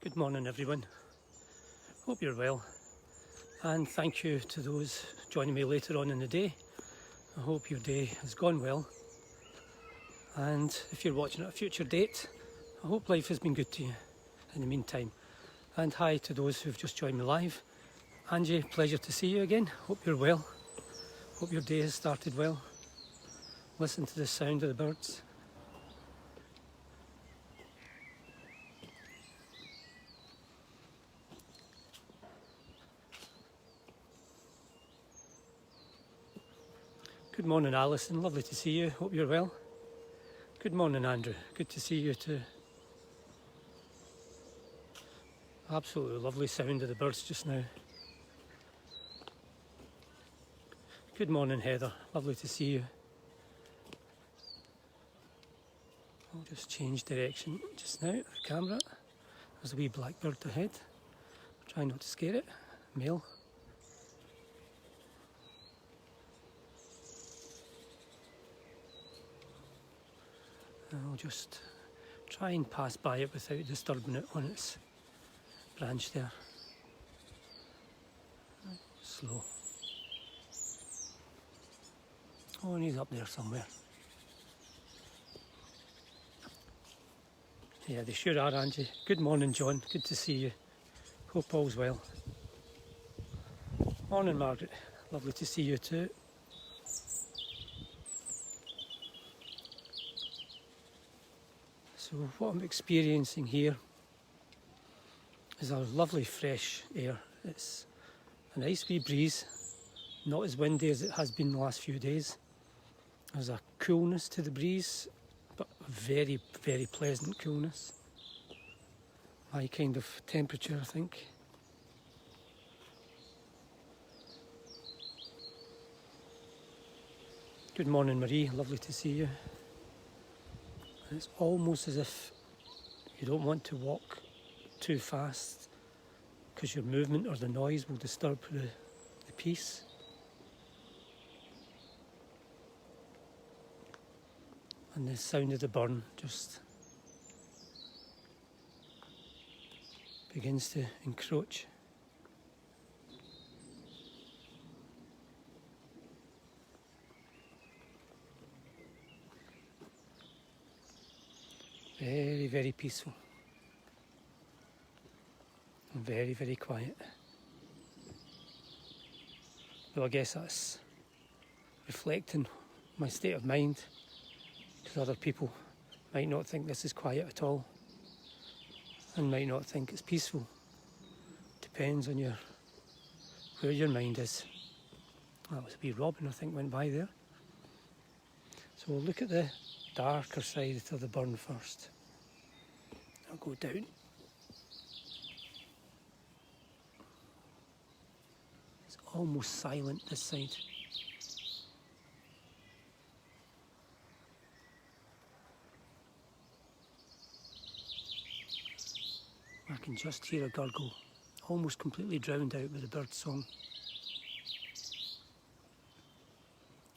Good morning everyone, hope you're well, and thank you to those joining me later on in the day. I hope your day has gone well, and if you're watching at a future date, I hope life has been good to you in the meantime. And hi to those who've just joined me live. Angie, pleasure to see you again, hope you're well, hope your day has started well. Listen to the sound of the birds. Good morning Alison, lovely to see you, hope you're well. Good morning Andrew, good to see you too. Absolutely lovely sound of the birds just now. Good morning Heather, lovely to see you. I'll just change direction just now of the camera. There's a wee blackbird ahead. Try not to scare it, male. I'll just try and pass by it without disturbing it on its branch there. Slow. Oh, and he's up there somewhere. Yeah, they sure are, Angie. Good morning, John. Good to see you. Hope all's well. Morning, Margaret. Lovely to see you too. So what I'm experiencing here is a lovely fresh air. It's a nice wee breeze, not as windy as it has been the last few days. There's a coolness to the breeze, but a very, very pleasant coolness. My kind of temperature, I think. Good morning, Marie. Lovely to see you. And it's almost as if you don't want to walk too fast because your movement or the noise will disturb the peace. And the sound of the burn just begins to encroach. Very, very peaceful. And very, very quiet. Though I guess that's reflecting my state of mind, because other people might not think this is quiet at all and might not think it's peaceful. Depends on where your mind is. That was a wee robin, I think, went by there. So we'll look at the darker side of the burn first. I'll go down. It's almost silent this side. I can just hear a gurgle, almost completely drowned out by the bird's song.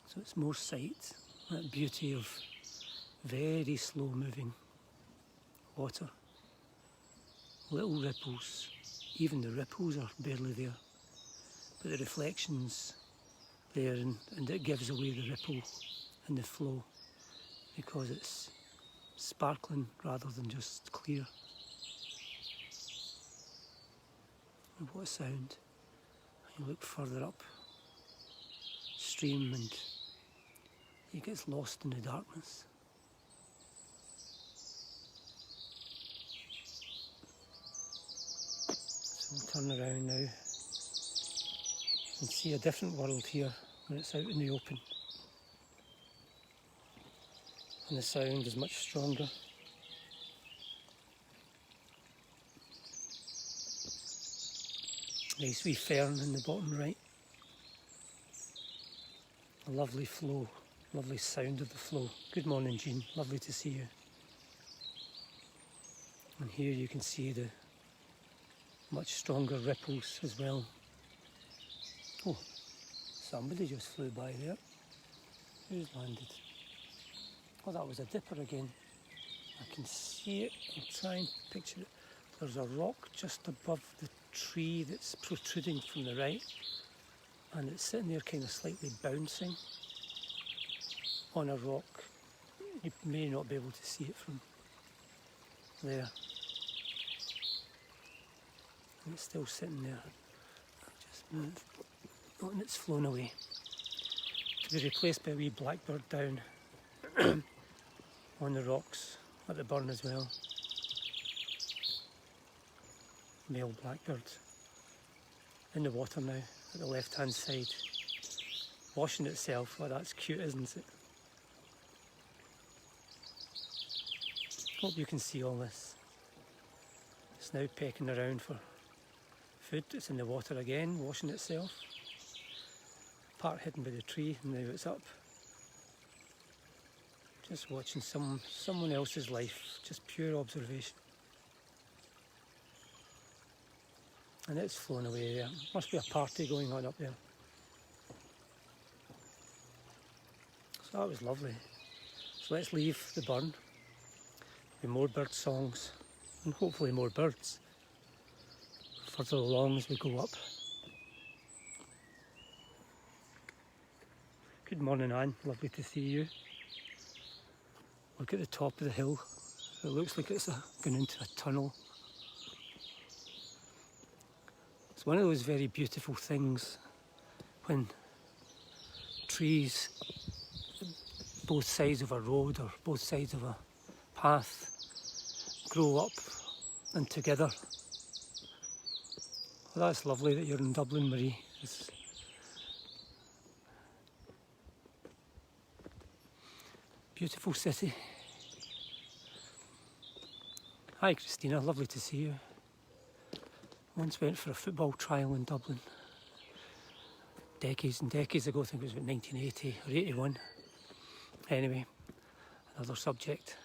So it's more sight, that beauty of very slow moving water. Little ripples, even the ripples are barely there, but the reflection's there and it gives away the ripple and the flow because it's sparkling rather than just clear. And what a sound. You look further up stream and it gets lost in the darkness. So we'll turn around now and see a different world here when it's out in the open. And the sound is much stronger. Nice wee fern in the bottom right. A lovely flow, lovely sound of the flow. Good morning, Jean, lovely to see you. And here you can see the much stronger ripples as well. Oh, somebody just flew by there. Who's landed? Oh, that was a dipper again. I can see it. I'll try and picture it. There's a rock just above the tree that's protruding from the right, and it's sitting there kind of slightly bouncing on a rock. You may not be able to see it from there. And it's still sitting there. Just move. Oh, and it's flown away. To be replaced by a wee blackbird down on the rocks at the burn as well. Male blackbird in the water now at the left hand side, washing itself. Oh, that's cute, isn't it? Hope you can see all this. It's now pecking around for food. It's in the water again, washing itself. Part hidden by the tree, and now it's up. Just watching someone else's life, just pure observation. And it's flown away there. Must be a party going on up there. So that was lovely. So let's leave the burn with more bird songs and hopefully more birds further along as we go up. Good morning, Anne. Lovely to see you. Look at the top of the hill. It looks like it's going into a tunnel. It's one of those very beautiful things when trees, both sides of a road or both sides of a path, grow up and together. Well, that's lovely that you're in Dublin, Marie. It's beautiful city. Hi Christina, lovely to see you. Once went for a football trial in Dublin. Decades and decades ago, I think it was about 1980 or 81. Anyway, another subject.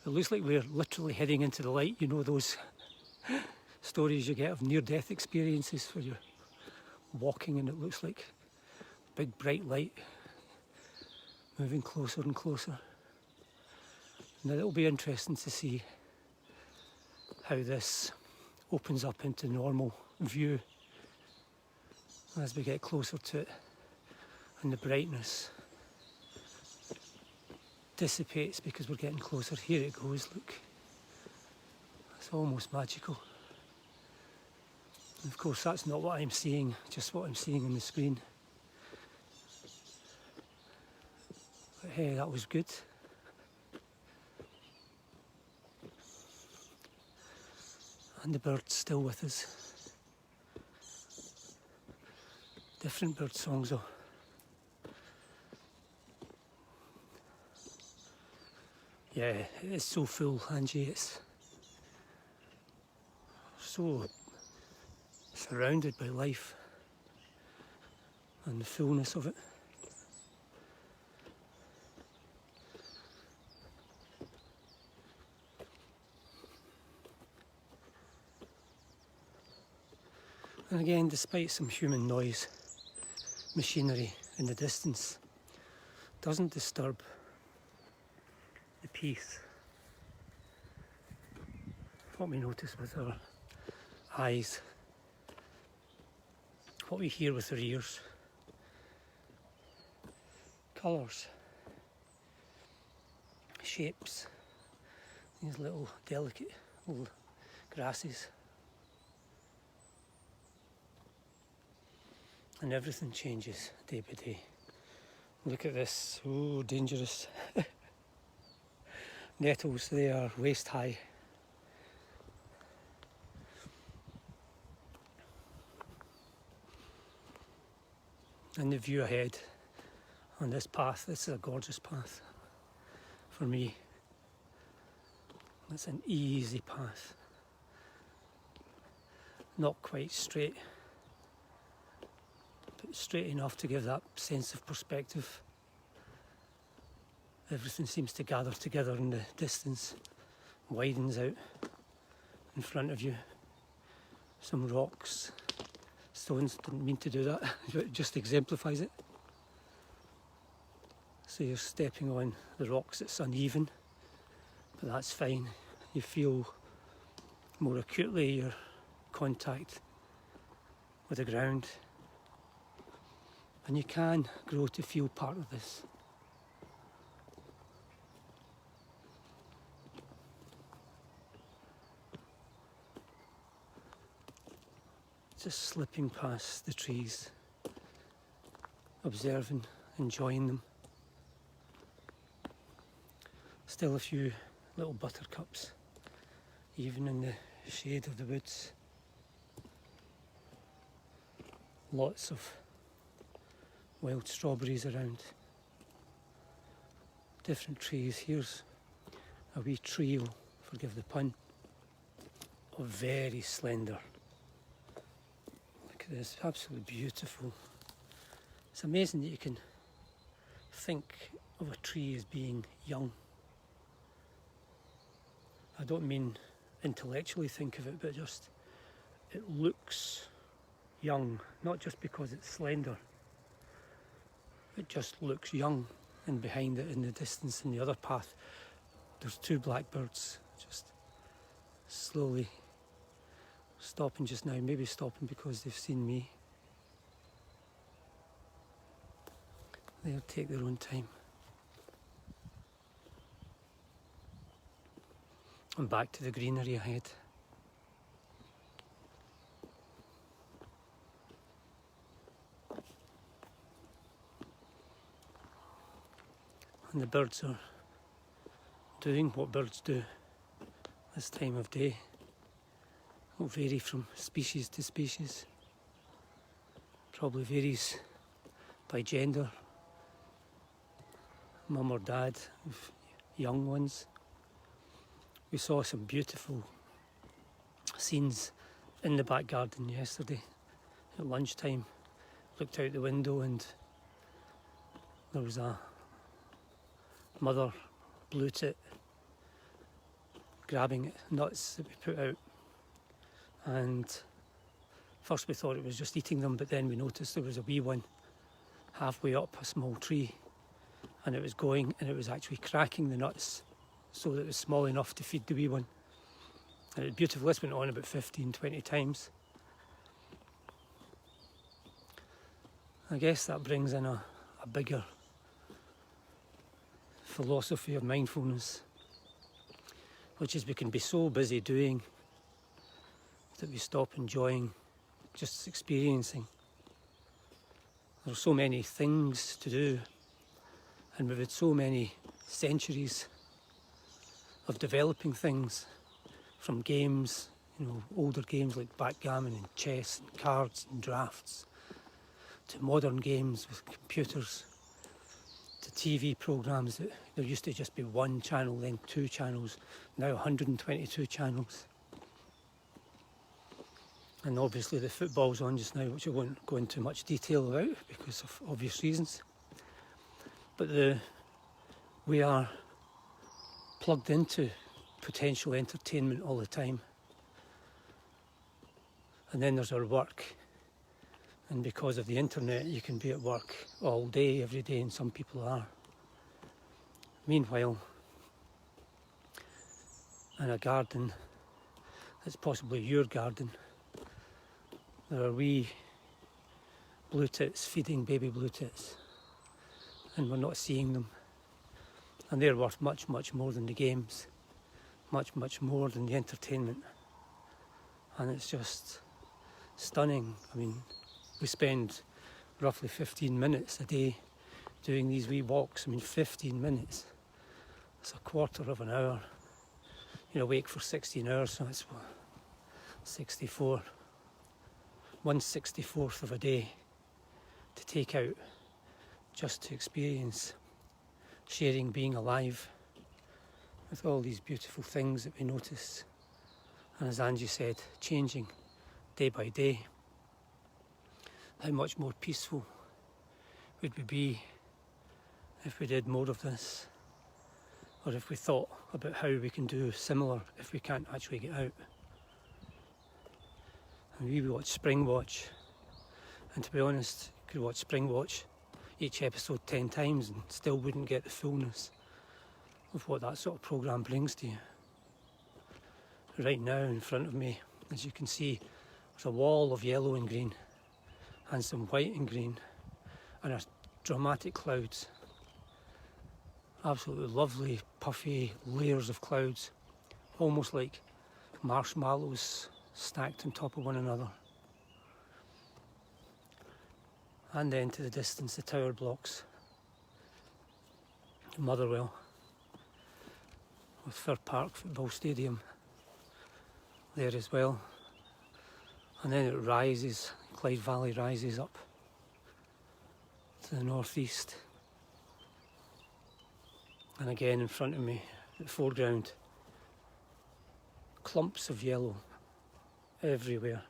It looks like we're literally heading into the light. You know those stories you get of near-death experiences where you're walking and it looks like a big bright light moving closer and closer. Now it'll be interesting to see how this opens up into normal view as we get closer to it, and the brightness dissipates because we're getting closer. Here it goes, look. It's almost magical. And of course that's not what I'm seeing, just what I'm seeing on the screen. But hey, that was good. And the bird's still with us. Different bird songs though. Yeah, it is so full, Angie. It's so surrounded by life and the fullness of it. And again, despite some human noise, machinery in the distance doesn't disturb the peace. What we notice with our eyes, what we hear with our ears, colours, shapes, these little delicate little grasses. And everything changes day by day. Look at this, oh, dangerous. Nettles, they are waist high. And the view ahead on this path, this is a gorgeous path for me. It's an easy path. Not quite straight, but straight enough to give that sense of perspective. Everything seems to gather together in the distance, widens out in front of you. Some rocks, stones, didn't mean to do that, but it just exemplifies it. So you're stepping on the rocks, it's uneven, but that's fine. You feel more acutely your contact with the ground, and you can grow to feel part of this. Just slipping past the trees, observing, enjoying them. Still a few little buttercups, even in the shade of the woods. Lots of wild strawberries around. Different trees. Here's a wee trio, forgive the pun, of very slender. Look at this, absolutely beautiful. It's amazing that you can think of a tree as being young. I don't mean intellectually think of it, but just it looks young, not just because it's slender. It just looks young, and behind it in the distance in the other path there's two blackbirds just slowly stopping just now, maybe stopping because they've seen me. They'll take their own time. And back to the greenery ahead. And the birds are doing what birds do this time of day. It will vary from species to species. Probably varies by gender. Mum or dad of young ones. We saw some beautiful scenes in the back garden yesterday at lunchtime. Looked out the window and there was a mother blue tit grabbing nuts that we put out, and first we thought it was just eating them, but then we noticed there was a wee one halfway up a small tree, and it was going and it was actually cracking the nuts so that it was small enough to feed the wee one. And it was beautiful. This went on about 15-20 times. I guess that brings in a bigger philosophy of mindfulness, which is we can be so busy doing that we stop enjoying just experiencing. There are so many things to do, and we've had so many centuries of developing things, from games, older games like backgammon and chess and cards and drafts, to modern games with computers, to TV programmes that there used to just be one channel, then two channels, now 122 channels. And obviously the football's on just now, which I won't go into much detail about because of obvious reasons. But we are plugged into potential entertainment all the time. And then there's our work. And because of the internet, you can be at work all day, every day, and some people are. Meanwhile, in a garden that's possibly your garden, there are wee blue tits feeding baby blue tits, and we're not seeing them. And they're worth much, much more than the games, much, much more than the entertainment. And it's just stunning. I mean, we spend roughly 15 minutes a day doing these wee walks. I mean, 15 minutes. It's a quarter of an hour. You're awake for 16 hours, so it's 64. 1/64 of a day to take out just to experience sharing being alive with all these beautiful things that we notice. And as Angie said, changing day by day. How much more peaceful would we be if we did more of this, or if we thought about how we can do similar if we can't actually get out. And we watch Spring Watch, and to be honest, you could watch Spring Watch each episode 10 times and still wouldn't get the fullness of what that sort of programme brings to you. Right now in front of me, as you can see, there's a wall of yellow and green and some white and green and a dramatic clouds. Absolutely lovely puffy layers of clouds, almost like marshmallows stacked on top of one another. And then to the distance, the tower blocks, Motherwell, with Fir Park Football Stadium there as well. And then it rises, Clyde Valley rises up to the northeast. And again in front of me, at the foreground, clumps of yellow everywhere.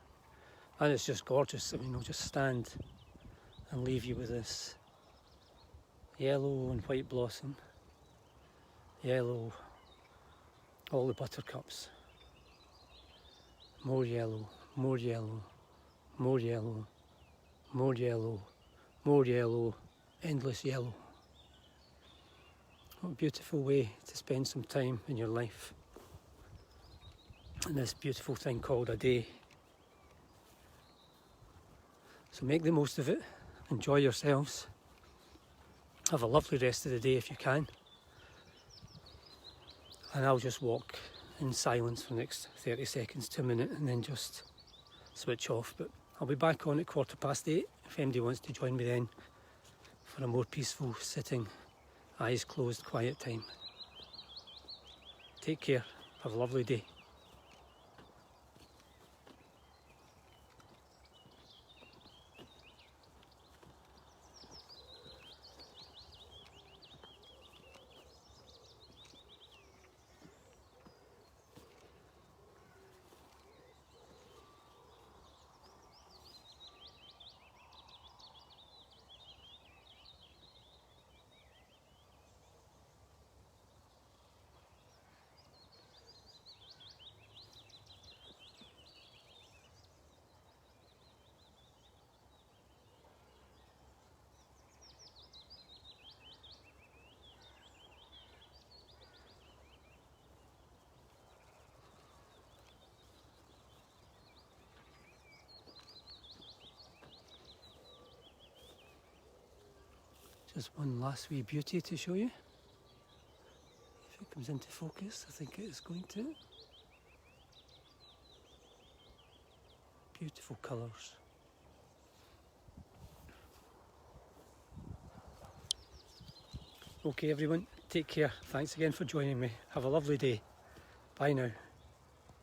And it's just gorgeous. I mean, I'll just stand and leave you with this yellow and white blossom, yellow, all the buttercups, more yellow, more yellow, more yellow, more yellow, more yellow, endless yellow. What a beautiful way to spend some time in your life in this beautiful thing called a day. So make the most of it, enjoy yourselves, have a lovely rest of the day if you can, and I'll just walk in silence for the next 30 seconds to a minute and then just switch off. But I'll be back on at 8:15 if anybody wants to join me then for a more peaceful sitting, eyes closed, quiet time. Take care, have a lovely day. Just one last wee beauty to show you. If it comes into focus, I think it is going to. Beautiful colours. Okay everyone, take care. Thanks again for joining me. Have a lovely day. Bye now.